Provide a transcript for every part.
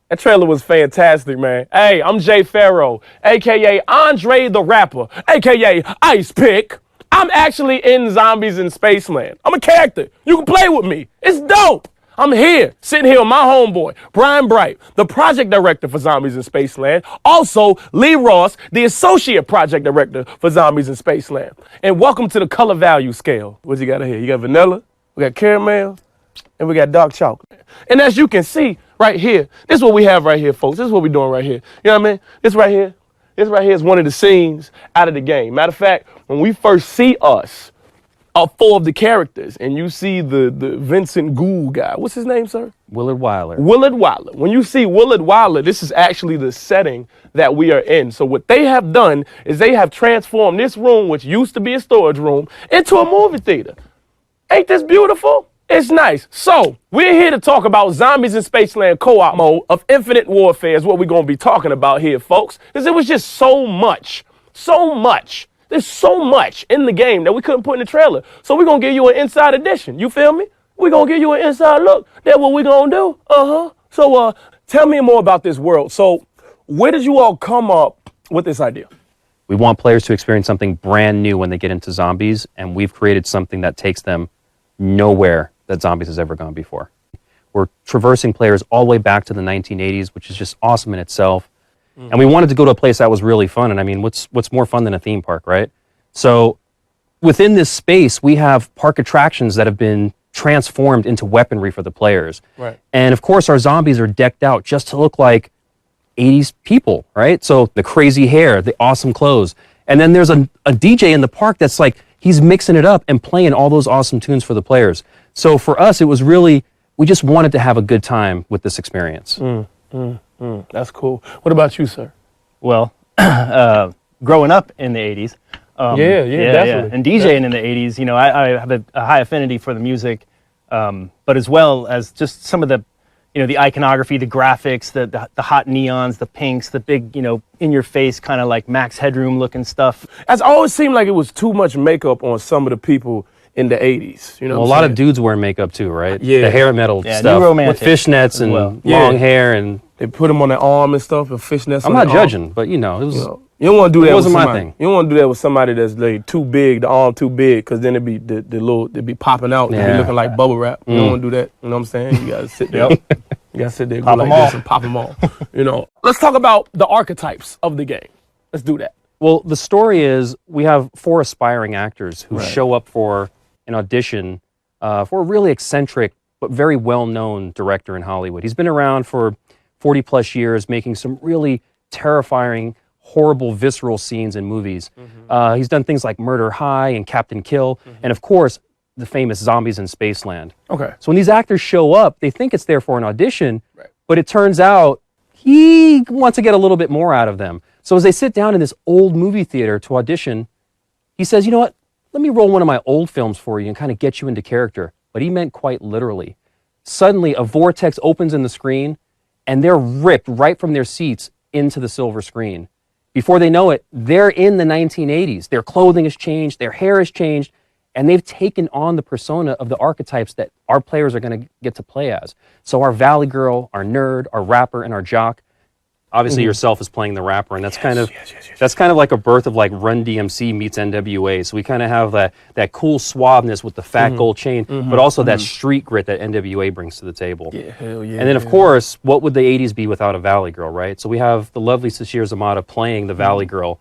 That trailer was fantastic, man. Hey, I'm Jay Farrow, a.k.a. Andre the Rapper, a.k.a. Ice Pick. I'm actually in Zombies in Spaceland. I'm a character. You can play with me. It's dope. I'm here, sitting here with my homeboy, Brian Bright, the project director for Zombies in Spaceland. Also, Lee Ross, the associate project director for Zombies in Spaceland. And welcome to the color value scale. What you got here? You got vanilla, we got caramel, and we got dark chocolate. And as you can see right here, this is what we have right here, folks. This is what we're doing right here. You know what I mean? This right here is one of the scenes out of the game. Matter of fact, when we first see us, 4 of the characters, and you see the Vincent Gould guy. What's his name, sir? Willard Wyler. Willard Wyler. When you see Willard Wyler, this is actually the setting that we are in. So what they have done is they have transformed this room, which used to be a storage room, into a movie theater. Ain't this beautiful? It's nice. So we're here to talk about Zombies in Spaceland co-op mode of Infinite Warfare is what we're going to be talking about here, folks. Because it was just so much. There's so much in the game that we couldn't put in the trailer. So we're going to give you an inside edition. You feel me? We're going to give you an inside look. That's what we're going to do. So tell me more about this world. So where did you all come up with this idea? We want players to experience something brand new when they get into zombies, and we've created something that takes them nowhere that Zombies has ever gone before. We're traversing players all the way back to the 1980s, which is just awesome in itself. And we wanted to go to a place that was really fun. And I mean, what's more fun than a theme park, right? So within this space, we have park attractions that have been transformed into weaponry for the players. Right. And of course, our zombies are decked out just to look like 80s people, right? So the crazy hair, the awesome clothes. And then there's a DJ in the park that's like, he's mixing it up and playing all those awesome tunes for the players. So for us, it was really, we just wanted to have a good time with this experience. That's cool. What about you, sir? Well, growing up in the 80s. Definitely. And DJing in the 80s, you know, I have a high affinity for the music, but as well as just some of the, you know, the iconography, the graphics, the hot neons, the pinks, the big, you know, in-your-face kind of like Max Headroom looking stuff. It's always seemed like it was too much makeup on some of the people in the 80s. You know, Well, a lot of dudes wear makeup too, right? Yeah. The hair metal Yeah, stuff new romantic with fishnets and well. long hair, and They put them on their arm and stuff, and fishnets. I'm on not their arm. judging, but you know, it was. You don't want to do that. It wasn't with my somebody. thing. You don't want to do that with somebody that's like too big, the arm too big, because then it'd be the little, it'd be popping out, it'd be Yeah. looking like bubble wrap. You don't want to do that. You know what I'm saying? You gotta sit there. You gotta sit there, go Pop like 'em this all. and pop them all. You know. Let's talk about the archetypes of the game. Let's do that. Well, the story is we have 4 aspiring actors who Right. show up for an audition for a really eccentric but very well-known director in Hollywood. He's been around for 40 plus years, making some really terrifying, horrible, visceral scenes in movies. He's done things like Murder High and Captain Kill, and of course, the famous Zombies in Spaceland. Okay. So when these actors show up, they think it's there for an audition, Right. but it turns out he wants to get a little bit more out of them. So as they sit down in this old movie theater to audition, he says, you know what, let me roll one of my old films for you and kind of get you into character. But he meant quite literally. Suddenly, a vortex opens in the screen, and they're ripped right from their seats into the silver screen. Before they know it, they're in the 1980s. Their clothing has changed, their hair has changed, and they've taken on the persona of the archetypes that our players are going to get to play as. So our Valley Girl, our nerd, our rapper, and our jock. Obviously, yourself is playing the rapper, and that's kind of that's kind of like a birth of like Run DMC meets NWA. So we kind of have that cool suaveness with the fat gold chain, but also that street grit that NWA brings to the table. Yeah, hell yeah. And then, of course, what would the 80s be without a Valley Girl, right? So we have the lovely Sashir Zamata playing the Valley Girl.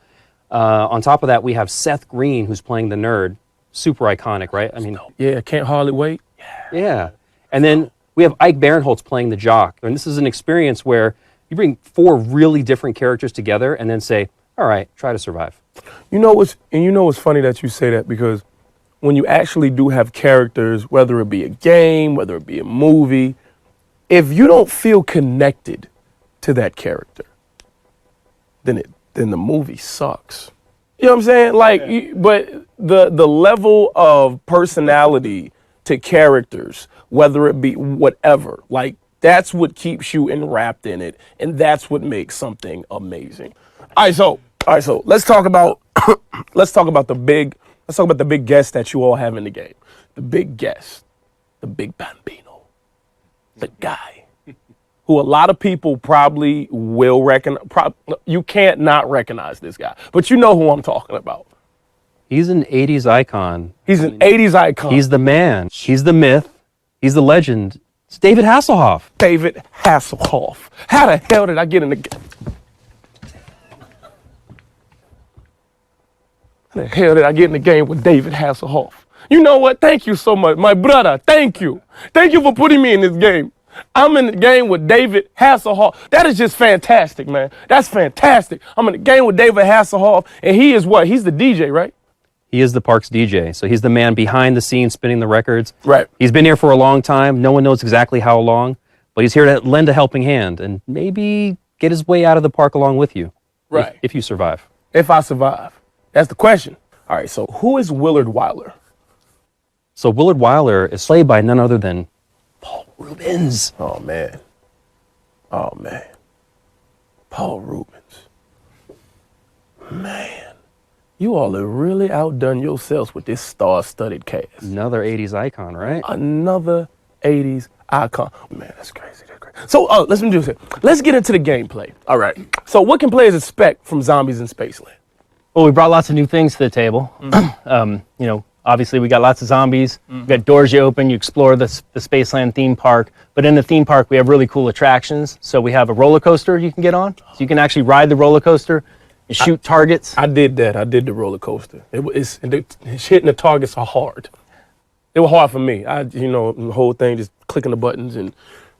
On top of that, we have Seth Green, who's playing the nerd. Super iconic, right? I mean, Yeah, can't hardly wait. yeah. And then we have Ike Barinholtz playing the jock. And this is an experience where you bring 4 really different characters together and then say, all right, try to survive. You know what's funny that you say that, because when you actually do have characters, whether it be a game, whether it be a movie, if you don't feel connected to that character, then the movie sucks. You know what I'm saying? Like, but the level of personality to characters, whether it be whatever, like that's what keeps you enwrapped in it, and that's what makes something amazing. All right, so let's talk about the big guest that you all have in the game. The big guest, the big bambino, the guy who a lot of people probably will recognize. You can't not recognize this guy, but you know who I'm talking about. He's an 80s icon. He's an 80s icon. He's the man. He's the myth. He's the legend. It's David Hasselhoff. David Hasselhoff. How the hell did I get in the game? How the hell did I get in the game with David Hasselhoff? You know what? Thank you so much. My brother, thank you. Thank you for putting me in this game. I'm in the game with David Hasselhoff. That is just fantastic, man. That's fantastic. I'm in the game with David Hasselhoff, and he is what? He's the DJ, right? He is the park's DJ. So he's the man behind the scenes spinning the records. Right. He's been here for a long time. No one knows exactly how long, but he's here to lend a helping hand and maybe get his way out of the park along with you. Right. If you survive. If I survive. That's the question. All right, so who is Willard Wyler? So Willard Wyler is played by none other than Paul Rubens. Oh, man. Oh, man. Paul Rubens. Man. You all have really outdone yourselves with this star-studded cast. Another 80s icon, right? Another 80s icon. Man, that's crazy. That's crazy. So, let's do this here. Let's get into the gameplay. All right. So, what can players expect from Zombies in Spaceland? Well, we brought lots of new things to the table. You know, obviously we got lots of zombies. We got doors you open, you explore the Spaceland theme park. But in the theme park, we have really cool attractions. So we have a roller coaster you can get on. So you can actually ride the roller coaster and shoot targets. I did that. I did the roller coaster. It's hitting the targets are hard. It was hard for me. The whole thing, just clicking the buttons and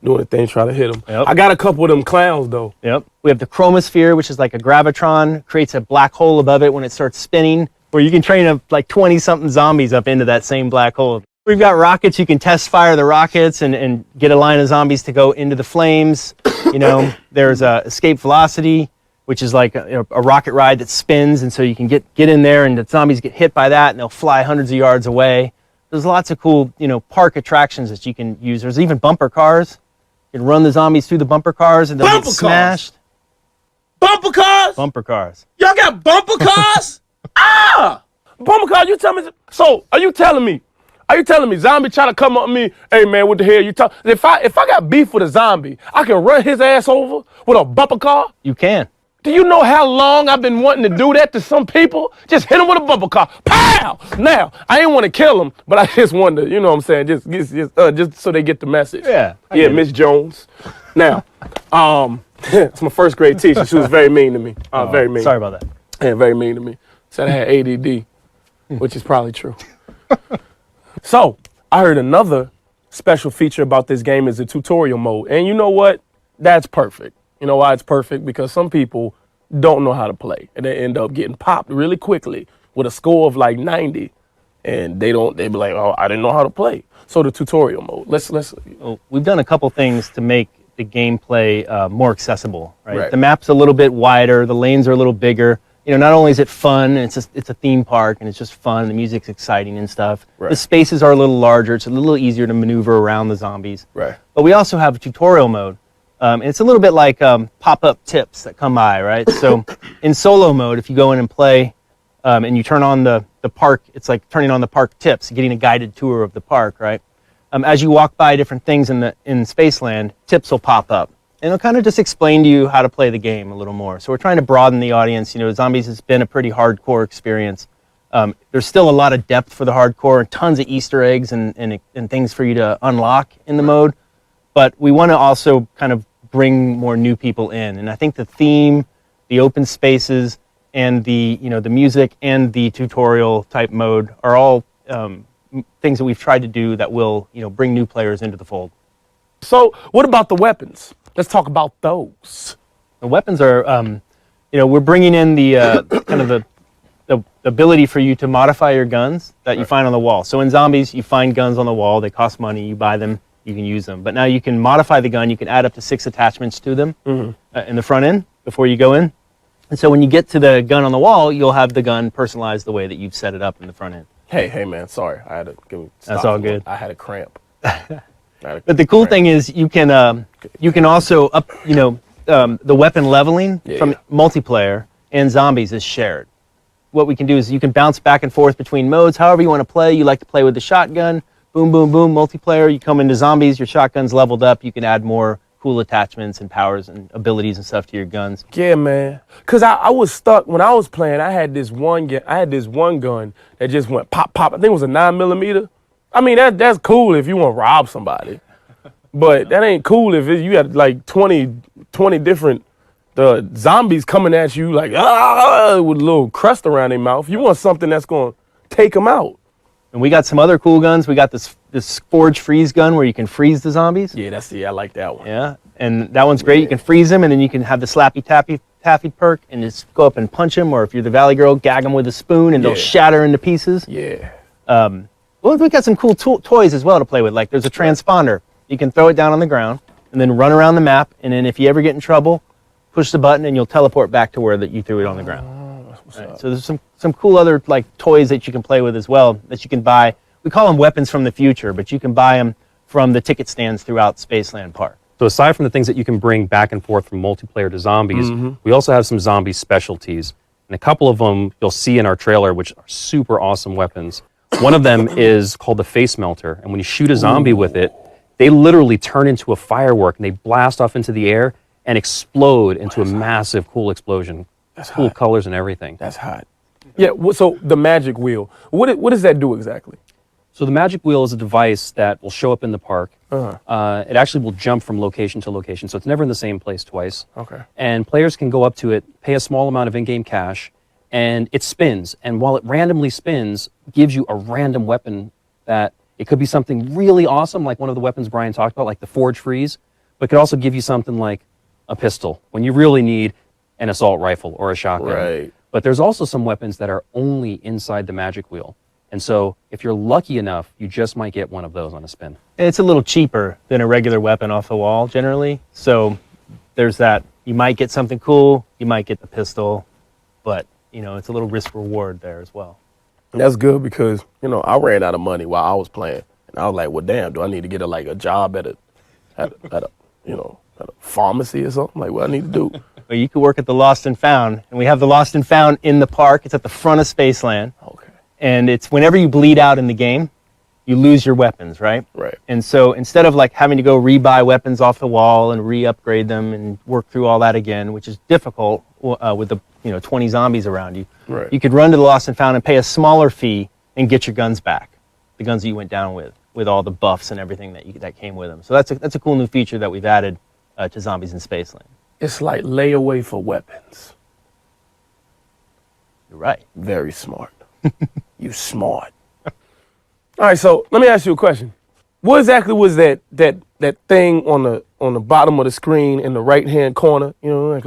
doing the thing, trying to hit them. Yep. I got a couple of them clowns, though. Yep. We have the chromosphere, which is like a gravitron, creates a black hole above it when it starts spinning, where you can train like 20-something zombies up into that same black hole. We've got rockets. You can test fire the rockets and get a line of zombies to go into the flames. You know, there's escape velocity, which is like a rocket ride that spins, and so you can get in there, and the zombies get hit by that, and they'll fly hundreds of yards away. There's lots of cool, park attractions that you can use. There's even bumper cars. You can run the zombies through the bumper cars, and they'll get smashed. Bumper cars? Bumper cars. Y'all got bumper cars? Bumper cars, you tell me. So, are you telling me zombie trying to come up to me, hey man, what the hell you talking? If I got beef with a zombie, I can run his ass over with a bumper car? You can. Do you know how long I've been wanting to do that to some people? Just hit them with a bumper car. Pow! Now, I ain't want to kill them, but I just wanted to, you know what I'm saying, just so they get the message. Yeah. Yeah, Miss Jones. Now, it's my first grade teacher. She was very mean to me. Very mean. Sorry about that. Yeah, very mean to me. Said I had ADD, which is probably true. So, I heard another special feature about this game is the tutorial mode. And you know what? That's perfect. You know why it's perfect? Because some people don't know how to play, and they end up getting popped really quickly with a score of like 90, and they be like, oh, I didn't know how to play. So the tutorial mode. Let's. Well, we've done a couple things to make the gameplay more accessible. Right? Right. The map's a little bit wider. The lanes are a little bigger. Not only is it fun, and it's a theme park, and it's just fun. The music's exciting and stuff. Right. The spaces are a little larger. It's a little easier to maneuver around the zombies. Right. But we also have a tutorial mode. And it's a little bit like pop-up tips that come by, right? So in solo mode, if you go in and play and you turn on the park, it's like turning on the park tips, getting a guided tour of the park, right? As you walk by different things in Spaceland, tips will pop up. And it'll kind of just explain to you how to play the game a little more. So we're trying to broaden the audience. Zombies has been a pretty hardcore experience. There's still a lot of depth for the hardcore and tons of Easter eggs and things for you to unlock in the mode. But we want to also kind of bring more new people in. And I think the theme, the open spaces, and the music and the tutorial type mode are all things that we've tried to do that will bring new players into the fold. So what about the weapons? Let's talk about those. The weapons are, we're bringing in the kind of the ability for you to modify your guns that you find on the wall. So in Zombies, you find guns on the wall. They cost money. You buy them. You can use them. But now you can modify the gun. You can add up to 6 attachments to them in the front end before you go in. And so when you get to the gun on the wall, you'll have the gun personalized the way that you've set it up in the front end. Hey man, sorry. I had to stop. That's all good. I had a cramp. But the cool thing is you can also up, the weapon leveling from multiplayer and Zombies is shared. What we can do is you can bounce back and forth between modes, however you want to play. You like to play with the shotgun, boom, boom, boom, multiplayer. You come into Zombies, your shotgun's leveled up. You can add more cool attachments and powers and abilities and stuff to your guns. Yeah, man. Cause I was stuck when I was playing. I had this one gun that just went pop pop. I think it was a 9mm. I mean that's cool if you want to rob somebody, but that ain't cool if you had like 20 different zombies coming at you like with a little crust around their mouth. You want something that's gonna take them out. And we got some other cool guns. We got this forge freeze gun where you can freeze the zombies. Yeah, I like that one. Yeah, and that one's great. You can freeze them, and then you can have the slappy taffy perk and just go up and punch them. Or if you're the Valley Girl, gag them with a spoon, and they'll shatter into pieces. Yeah. Well, we got some cool toys as well to play with. Like there's a transponder. You can throw it down on the ground and then run around the map. And then if you ever get in trouble, push the button and you'll teleport back to where that you threw it on the ground. Right. So there's some cool other like toys that you can play with as well that you can buy. We call them weapons from the future, but you can buy them from the ticket stands throughout Spaceland Park. So aside from the things that you can bring back and forth from multiplayer to zombies, we also have some zombie specialties. And a couple of them you'll see in our trailer, which are super awesome weapons. One of them is called the face melter. And when you shoot a zombie with it, they literally turn into a firework and they blast off into the air and explode into a massive, cool explosion. That's cool hot. Colors and everything. That's hot. Yeah, so the magic wheel, what does that do exactly? So the magic wheel is a device that will show up in the park. It actually will jump from location to location, so it's never in the same place twice. Okay. And players can go up to it, pay a small amount of in-game cash, and it spins. And while it randomly spins, gives you a random weapon that it could be something really awesome, like one of the weapons Brian talked about, like the Forge Freeze, but it could also give you something like a pistol when you really need an assault rifle or a shotgun. Right. But there's also some weapons that are only inside the magic wheel. And so if you're lucky enough, you just might get one of those on a spin. And it's a little cheaper than a regular weapon off the wall generally. So there's that. You might get something cool, you might get the pistol, but you know, it's a little risk reward there as well. That's good because, you know, I ran out of money while I was playing. And I was like, well, damn, do I need to get a job at a pharmacy or something? Like, what I need to do? Well, you could work at the Lost and Found, and we have the Lost and Found in the park. It's at the front of Spaceland. Okay. And it's whenever you bleed out in the game, you lose your weapons, right? Right. And so instead of like having to go rebuy weapons off the wall and re-upgrade them and work through all that again, which is difficult with the 20 zombies around you, Right. you could run to the Lost and Found and pay a smaller fee and get your guns back, the guns that you went down with all the buffs and everything that came with them. So that's a cool new feature that we've added to Zombies in Spaceland. It's like layaway for weapons. You're right. Very smart. You smart. All right, so let me ask you a question. What exactly was that thing on the bottom of the screen in the right-hand corner? You know, like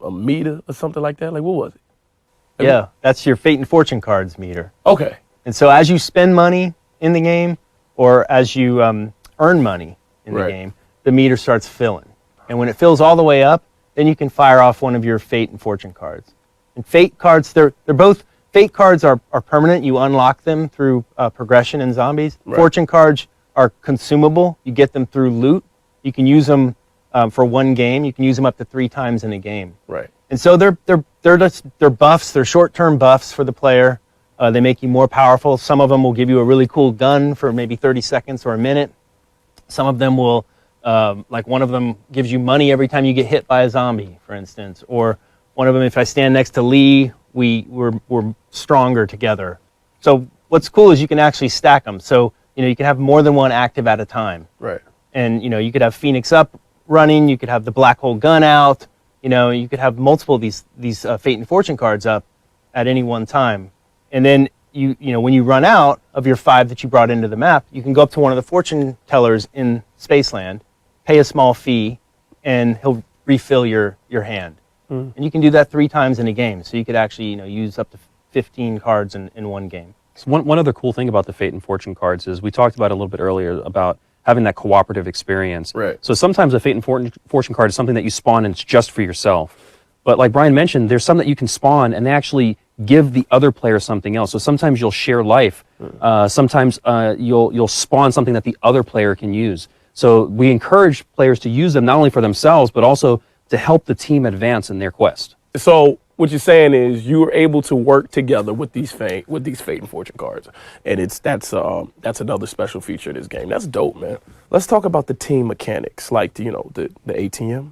a meter or something like that? Like, what was it? Yeah, that's your Fate and Fortune cards meter. Okay. And so as you spend money in the game, or as you earn money in the Right. game, the meter starts filling. And when it fills all the way up, then you can fire off one of your Fate and Fortune cards. And Fate cards, they're both, Fate cards are permanent. You unlock them through progression in Zombies. Right. Fortune cards are consumable. You get them through loot. You can use them for one game. You can use them up to 3 times in a game. Right. And so they're buffs. They're short-term buffs for the player. They make you more powerful. Some of them will give you a really cool gun for maybe 30 seconds or a minute. Some of them will, like one of them gives you money every time you get hit by a zombie, for instance. Or one of them, if I stand next to Lee, we're stronger together. So what's cool is you can actually stack them. So you can have more than one active at a time. Right. And you could have Phoenix up running. You could have the black hole gun out. You could have multiple of these Fate and Fortune cards up at any one time. And then when you run out of your 5 that you brought into the map, you can go up to one of the fortune tellers in Spaceland, pay a small fee, and he'll refill your hand. And you can do that 3 times in a game. So you could actually use up to 15 cards in one game. So one other cool thing about the Fate and Fortune cards is we talked about it a little bit earlier about having that cooperative experience. Right. So sometimes a Fate and Fortune card is something that you spawn and it's just for yourself. But like Brian mentioned, there's some that you can spawn and they actually give the other player something else. So sometimes you'll share life. Sometimes you'll spawn something that the other player can use. So we encourage players to use them not only for themselves, but also to help the team advance in their quest. So what you're saying is you are able to work together with these fate and fortune cards, and that's another special feature of this game. That's dope, man. Let's talk about the team mechanics, like the ATM,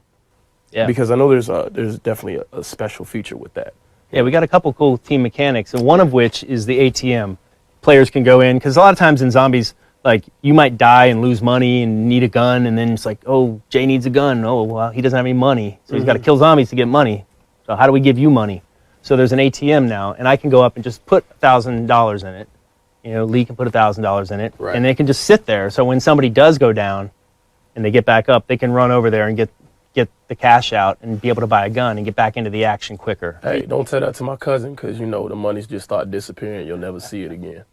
Yeah. because I know there's definitely a special feature with that. Yeah, we got a couple cool team mechanics, and one of which is the ATM. Players can go in, because a lot of times in zombies, like, you might die and lose money and need a gun, and then it's like, oh, Jay needs a gun. Oh, well, he doesn't have any money, so he's got to kill zombies to get money. So how do we give you money? So there's an ATM now, and I can go up and just put $1,000 in it. Lee can put $1,000 in it, Right. and they can just sit there. So when somebody does go down and they get back up, they can run over there and get the cash out and be able to buy a gun and get back into the action quicker. Hey, don't tell that to my cousin, because the money's just start disappearing. You'll never see it again.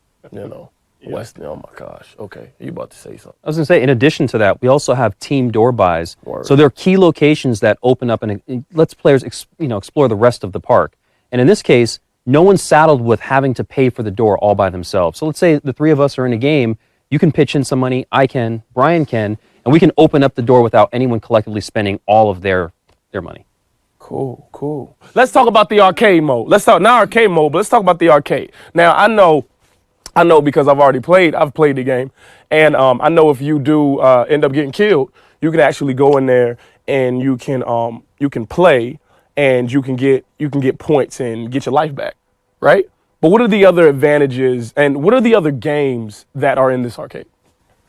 Weston, oh my gosh. Okay, you about to say something? I was going to say, in addition to that, we also have team door buys. Word. So there are key locations that open up and lets players explore the rest of the park. And in this case, no one's saddled with having to pay for the door all by themselves. So let's say the three of us are in a game. You can pitch in some money, I can, Brian can, and we can open up the door without anyone collectively spending all of their money. Cool. Let's talk about the arcade mode. Let's talk about the arcade. Now, I know because I've played the game, and I know if you do end up getting killed, you can actually go in there and you can play, and you can get points and get your life back, right? But what are the other advantages, and what are the other games that are in this arcade?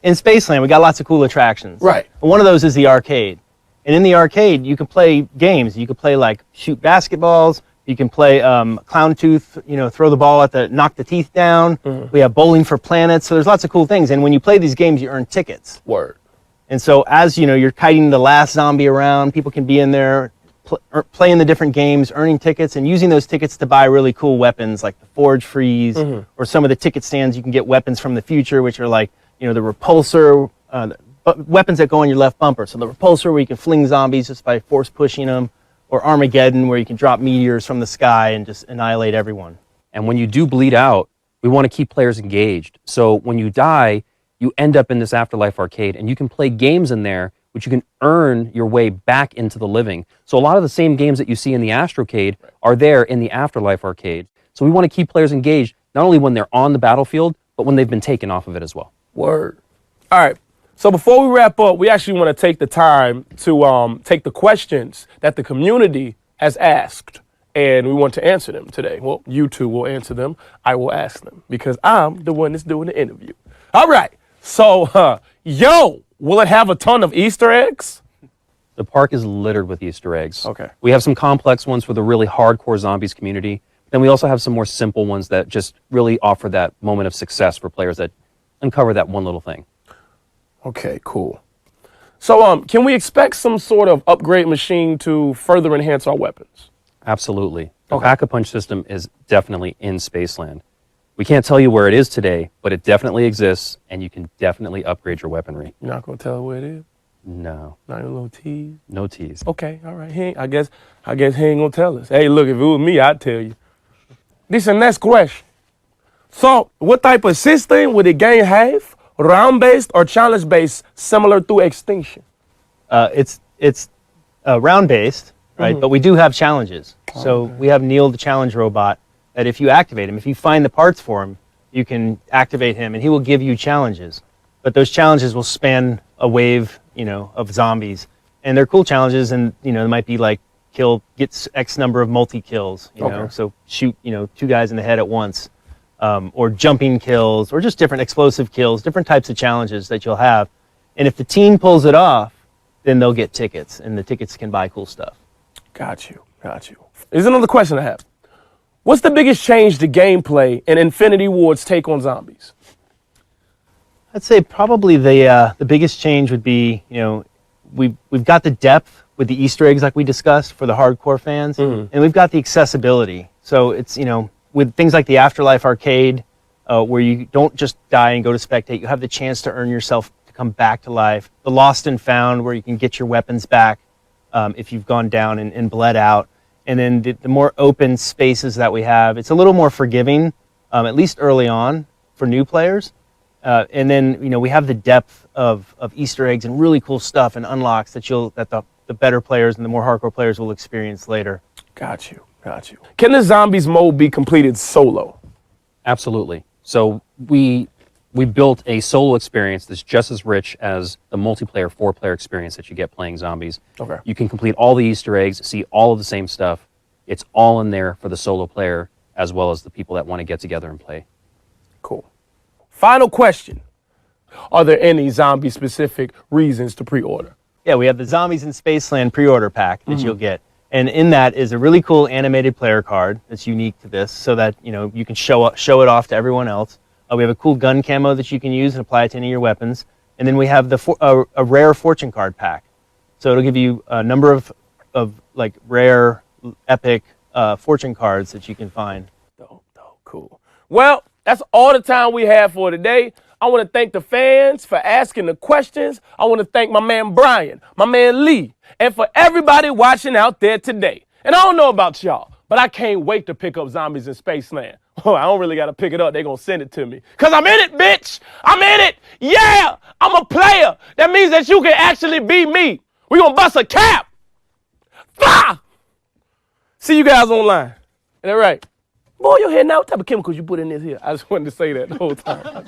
In Spaceland, we got lots of cool attractions. Right. And one of those is the arcade. And in the arcade, you can play games. You can play, like, shoot basketballs. You can play clown tooth, throw the ball knock the teeth down. We have bowling for planets. So there's lots of cool things. And when you play these games, you earn tickets. Word. And so as, you're kiting the last zombie around, people can be in there playing the different games, earning tickets, and using those tickets to buy really cool weapons like the Forge Freeze, or some of the ticket stands you can get weapons from the future, which are like, the repulsor, weapons that go on your left bumper. So the repulsor, where you can fling zombies just by force pushing them, or Armageddon, where you can drop meteors from the sky and just annihilate everyone. And when you do bleed out, we want to keep players engaged. So when you die, you end up in this Afterlife arcade, and you can play games in there which you can earn your way back into the living. So a lot of the same games that you see in the Astrocade are there in the Afterlife arcade. So we want to keep players engaged, not only when they're on the battlefield, but when they've been taken off of it as well. Word. All right. So before we wrap up, we actually want to take the time to take the questions that the community has asked, and we want to answer them today. Well, you two will answer them. I will ask them, because I'm the one that's doing the interview. All right. So, will it have a ton of Easter eggs? The park is littered with Easter eggs. Okay. We have some complex ones for the really hardcore zombies community. Then we also have some more simple ones that just really offer that moment of success for players that uncover that one little thing. Okay, cool. So, can we expect some sort of upgrade machine to further enhance our weapons? Absolutely. The Okay. Pack-a-Punch system is definitely in Spaceland. We can't tell you where it is today, but it definitely exists, and you can definitely upgrade your weaponry. You're not gonna tell where it is? No, Not even a little tease? no tease. Okay, all right. I guess he ain't gonna tell us. Hey, look, if it was me, I'd tell you. This is the next question. So, what type of system would the game have? Round-based or challenge-based, similar to Extinction? It's round-based, right? But we do have challenges. So we have Neil, the challenge robot, that if you activate him, if you find the parts for him, you can activate him, and he will give you challenges. But those challenges will span a wave, of zombies, and they're cool challenges. And it might be like get X number of multi-kills. Okay. So shoot, 2 guys in the head at once, or jumping kills, or just different explosive kills, different types of challenges that you'll have. And if the team pulls it off, then they'll get tickets, and the tickets can buy cool stuff. Got you. Here's another question I have. What's the biggest change to gameplay in Infinity Ward's take on zombies? I'd say probably the biggest change would be, we've got the depth with the Easter eggs like we discussed for the hardcore fans, and we've got the accessibility. So it's, with things like the Afterlife arcade, where you don't just die and go to spectate, you have the chance to earn yourself to come back to life. The Lost and Found, where you can get your weapons back if you've gone down and bled out. And then the more open spaces that we have, it's a little more forgiving, at least early on, for new players. And then we have the depth of Easter eggs and really cool stuff and unlocks that the the better players and the more hardcore players will experience later. Got you. Can the zombies mode be completed solo? Absolutely. So we built a solo experience that's just as rich as the multiplayer 4-player experience that you get playing zombies. Okay. You can complete all the Easter eggs, see all of the same stuff. It's all in there for the solo player as well as the people that want to get together and play. Cool. Final question. Are there any zombie-specific reasons to pre-order? Yeah, we have the Zombies in Spaceland pre-order pack that you'll get. And in that is a really cool animated player card that's unique to this so that, you can show it off to everyone else. We have a cool gun camo that you can use and apply it to any of your weapons. And then we have a rare fortune card pack. So it'll give you a number of like rare, epic fortune cards that you can find. Dope, cool. Well, that's all the time we have for today. I want to thank the fans for asking the questions. I want to thank my man Brian, my man Lee, and for everybody watching out there today. And I don't know about y'all, but I can't wait to pick up Zombies in Spaceland. Oh, I don't really got to pick it up. They're going to send it to me. Because I'm in it, bitch. I'm in it. Yeah, I'm a player. That means that you can actually be me. We're going to bust a cap. Bah! See you guys online. Is that right? Boy, your hair now, what type of chemicals you put in this here? I just wanted to say that the whole time.